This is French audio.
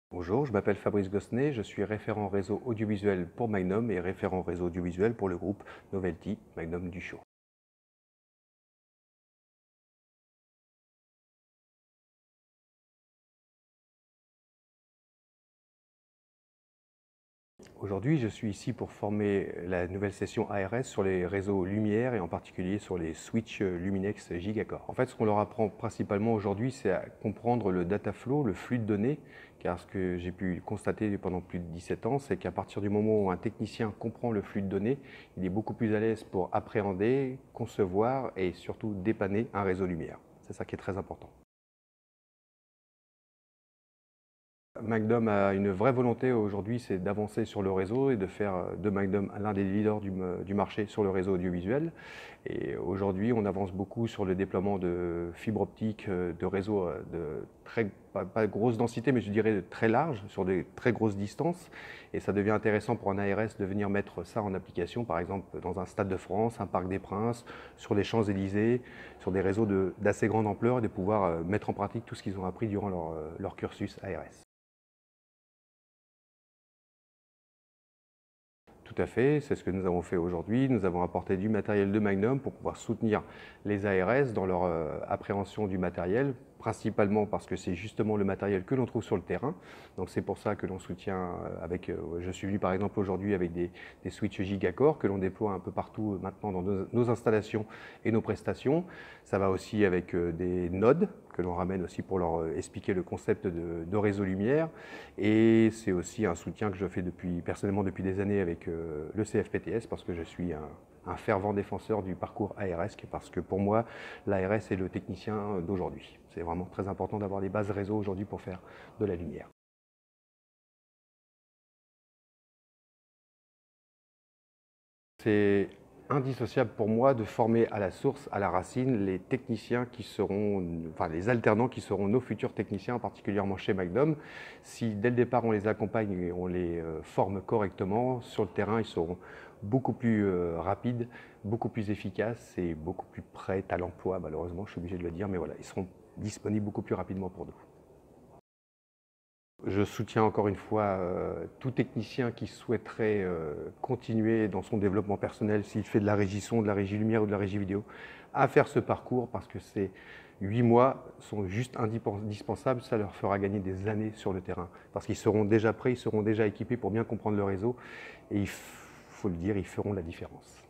Bonjour, je m'appelle Fabrice Gossenet, je suis référent réseau audiovisuel pour Magnum et référent réseau audiovisuel pour le groupe Novelty Magnum Duchour. Aujourd'hui, je suis ici pour former la nouvelle session ARS sur les réseaux lumière et en particulier sur les switches Luminex Gigacore. En fait, ce qu'on leur apprend principalement aujourd'hui, c'est à comprendre le data flow, le flux de données, car ce que j'ai pu constater pendant plus de 17 ans, c'est qu'à partir du moment où un technicien comprend le flux de données, il est beaucoup plus à l'aise pour appréhender, concevoir et surtout dépanner un réseau lumière. C'est ça qui est très important. Magnum a une vraie volonté aujourd'hui, c'est d'avancer sur le réseau et de faire de Magnum l'un des leaders du marché sur le réseau audiovisuel. Et aujourd'hui, on avance beaucoup sur le déploiement de fibres optiques, de réseaux de pas grosse densité, mais je dirais très large, sur des très grosses distances. Et ça devient intéressant pour un ARS de venir mettre ça en application, par exemple dans un Stade de France, un Parc des Princes, sur les Champs-Élysées, sur des réseaux d'assez grande ampleur, et de pouvoir mettre en pratique tout ce qu'ils ont appris durant leur cursus ARS. Tout à fait, c'est ce que nous avons fait aujourd'hui. Nous avons apporté du matériel de Magnum pour pouvoir soutenir les ARS dans leur appréhension du matériel, principalement parce que c'est justement le matériel que l'on trouve sur le terrain. Donc c'est pour ça que l'on soutient avec, je suis venu par exemple aujourd'hui avec des switches Gigacore que l'on déploie un peu partout maintenant dans nos installations et nos prestations. Ça va aussi avec des nodes que l'on ramène aussi pour leur expliquer le concept de réseau lumière. Et c'est aussi un soutien que je fais personnellement depuis des années avec le CFPTS parce que je suis un fervent défenseur du parcours ARS, parce que pour moi, l'ARS est le technicien d'aujourd'hui. C'est vraiment très important d'avoir des bases réseau aujourd'hui pour faire de la lumière. C'est indissociable pour moi de former à la source, à la racine, les techniciens qui seront, enfin les alternants qui seront nos futurs techniciens, particulièrement chez Magnum. Si dès le départ on les accompagne et on les forme correctement, sur le terrain ils seront beaucoup plus rapides, beaucoup plus efficaces et beaucoup plus prêts à l'emploi, malheureusement, je suis obligé de le dire, mais voilà, ils seront disponibles beaucoup plus rapidement pour nous. Je soutiens encore une fois tout technicien qui souhaiterait continuer dans son développement personnel, s'il fait de la régie son, de la régie lumière ou de la régie vidéo, à faire ce parcours parce que ces 8 mois sont juste indispensables. Ça leur fera gagner des années sur le terrain parce qu'ils seront déjà prêts, ils seront déjà équipés pour bien comprendre le réseau et il faut le dire, ils feront la différence.